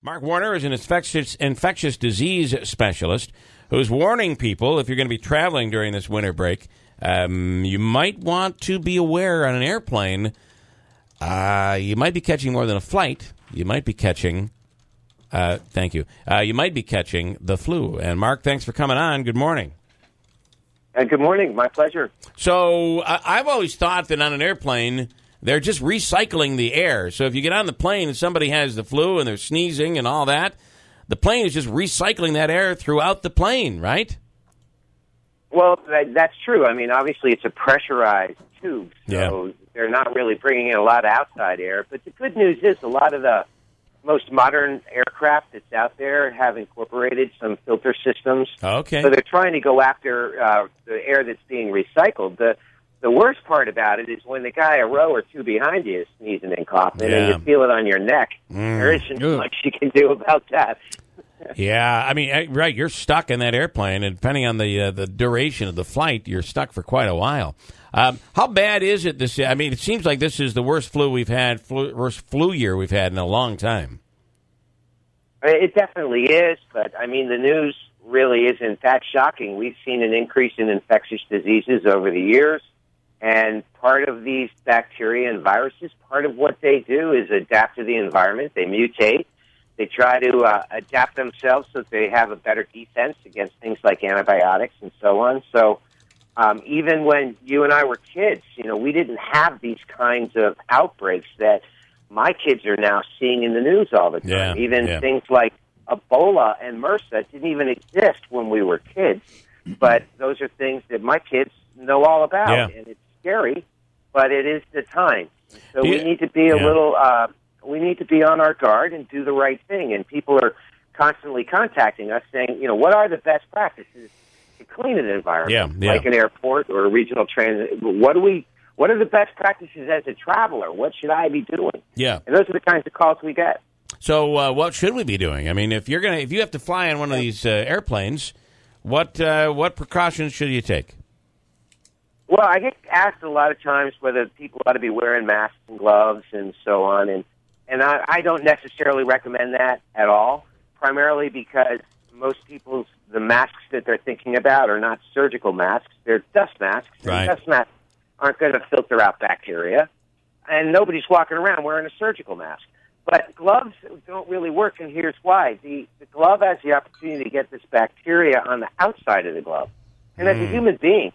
Mark Warner is an infectious disease specialist who's warning people if you're going to be traveling during this winter break, you might want to be aware on an airplane. You might be catching more than a flight. You might be catching, thank you. You might be catching the flu. And Mark, thanks for coming on. Good morning. Good morning. My pleasure. So I've always thought that on an airplane, they're just recycling the air. So if you get on the plane and somebody has the flu and they're sneezing and all that, the plane is just recycling that air throughout the plane, right? Well, that's true. I mean, obviously it's a pressurized tube, so they're not really bringing in a lot of outside air. But the good news is a lot of the most modern aircraft that's out there have incorporated some filter systems. Okay. So they're trying to go after the air that's being recycled. The worst part about it is when the guy a row or two behind you is sneezing and coughing and you feel it on your neck. There isn't much you can do about that. Yeah, I mean, right, you're stuck in that airplane, and depending on the duration of the flight, you're stuck for quite a while. How bad is it this year? I mean, it seems like this is the worst flu year we've had in a long time. It definitely is, but, I mean, the news really isn't that shocking. We've seen an increase in infectious diseases over the years, and part of these bacteria and viruses, part of what they do is adapt to the environment. They mutate. They try to adapt themselves so that they have a better defense against things like antibiotics and so on. So even when you and I were kids, we didn't have these kinds of outbreaks that my kids are now seeing in the news all the time. Things like Ebola and MRSA didn't even exist when we were kids, but those are things that my kids know all about, and it's scary, but it is the time. So we need to be a little... we need to be on our guard and do the right thing. And people are constantly contacting us saying, what are the best practices to clean an environment, like an airport or a regional transit? What are the best practices as a traveler? What should I be doing? Yeah. And those are the kinds of calls we get. So what should we be doing? I mean, if you have to fly on one of these airplanes, what precautions should you take? Well, I get asked a lot of times whether people ought to be wearing masks and gloves and so on, and I don't necessarily recommend that at all, primarily because most the masks that they're thinking about are not surgical masks. They're dust masks. Right. And dust masks aren't going to filter out bacteria, and nobody's walking around wearing a surgical mask. But gloves don't really work, and here's why. The glove has the opportunity to get this bacteria on the outside of the glove. And as a human being,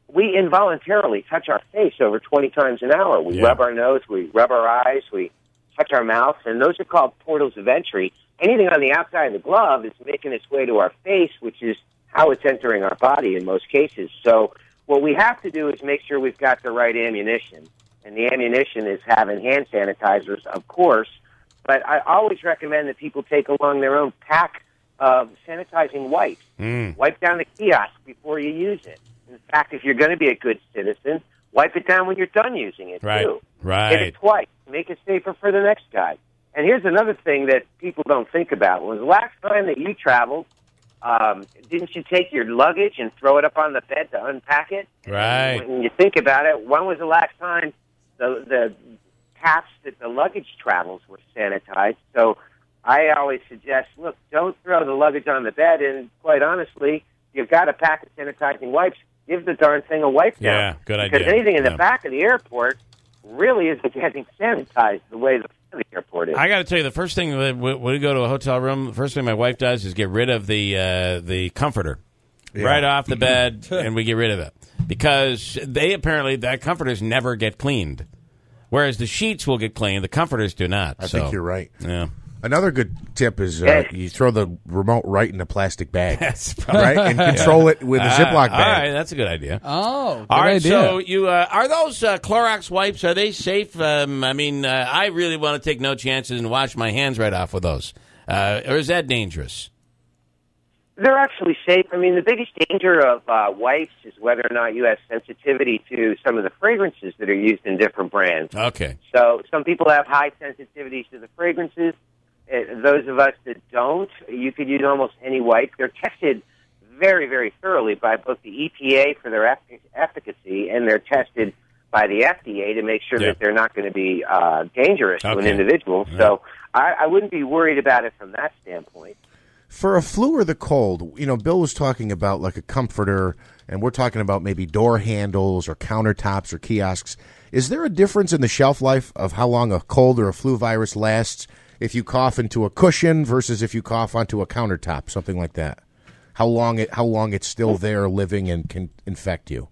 we involuntarily touch our face over 20 times an hour. We rub our nose, we rub our eyes, we touch our mouth, and those are called portals of entry. Anything on the outside of the glove is making its way to our face, which is how it's entering our body in most cases. So what we have to do is make sure we've got the right ammunition, and the ammunition is having hand sanitizers, of course, but I always recommend that people take along their own pack of sanitizing wipes. Wipe down the kiosk before you use it. In fact, if you're going to be a good citizen, wipe it down when you're done using it, too. Right. Hit it twice. Make it safer for the next guy. And here's another thing that people don't think about. When was the last time that you traveled, didn't you take your luggage and throw it up on the bed to unpack it? Right. And when you think about it, when was the last time the paths that the luggage travels were sanitized? So I always suggest, look, don't throw the luggage on the bed, and quite honestly, you've got a pack of sanitizing wipes. Give the darn thing a wipe down. Yeah, good idea. Because anything in the back of the airport really isn't getting sanitized the way the airport is. I got to tell you, the first thing when we go to a hotel room, the first thing my wife does is get rid of the comforter right off the bed, and we get rid of it. Because that comforters never get cleaned. Whereas the sheets will get cleaned, the comforters do not. I think you're right. Yeah. Another good tip is you throw the remote right in a plastic bag, right, and control it with a Ziploc bag. All right, that's a good idea. Oh, all right. idea. So you are those Clorox wipes? Are they safe? I mean, I really want to take no chances and wash my hands right off with those. Or is that dangerous? They're actually safe. I mean, the biggest danger of wipes is whether or not you have sensitivity to some of the fragrances that are used in different brands. Okay. So some people have high sensitivities to the fragrances. Those of us that don't, you could use almost any wipe. They're tested very, very thoroughly by both the EPA for their efficacy, and they're tested by the FDA to make sure that they're not going to be dangerous to an individual. Yeah. So I wouldn't be worried about it from that standpoint. For a flu or the cold, Bill was talking about like a comforter, and we're talking about maybe door handles or countertops or kiosks. Is there a difference in the shelf life of how long a cold or a flu virus lasts if you cough into a cushion versus if you cough onto a countertop, something like that? How long it's still there living and can infect you?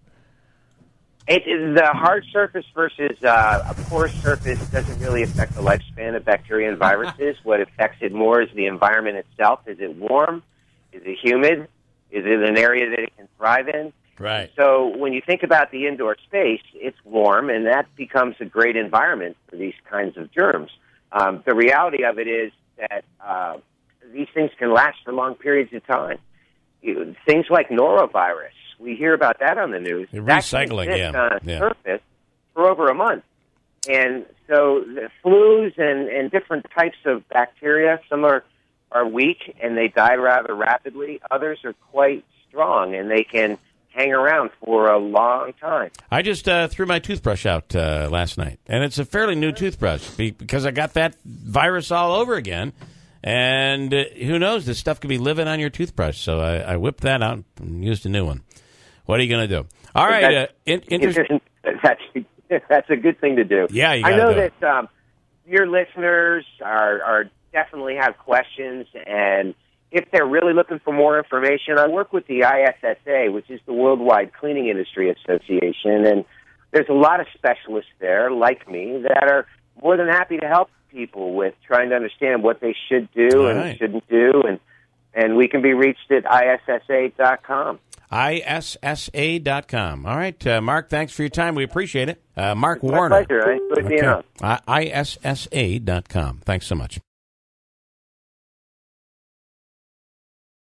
The hard surface versus a porous surface doesn't really affect the lifespan of bacteria and viruses. What affects it more is the environment itself. Is it warm? Is it humid? Is it an area that it can thrive in? Right. So when you think about the indoor space, it's warm, and that becomes a great environment for these kinds of germs. The reality of it is that these things can last for long periods of time. Things like norovirus, we hear about that on the news. Recycling, on a surface for over a month. And so the flus and different types of bacteria, some are weak and they die rather rapidly. Others are quite strong and they can hang around for a long time. I just threw my toothbrush out last night, and it's a fairly new toothbrush because I got that virus all over again. And who knows, this stuff could be living on your toothbrush. So I whipped that out and used a new one. What are you going to do? All right. That's a good thing to do. Yeah, you I know do that your listeners are definitely have questions, and if they're really looking for more information, I work with the ISSA, which is the Worldwide Cleaning Industry Association, and there's a lot of specialists there, like me, that are more than happy to help people with trying to understand what they should do and shouldn't do, and we can be reached at ISSA.com. ISSA.com. All right, Mark, thanks for your time. We appreciate it. Mark it's Warner. My pleasure. I enjoyed being on. ISSA.com. Thanks so much.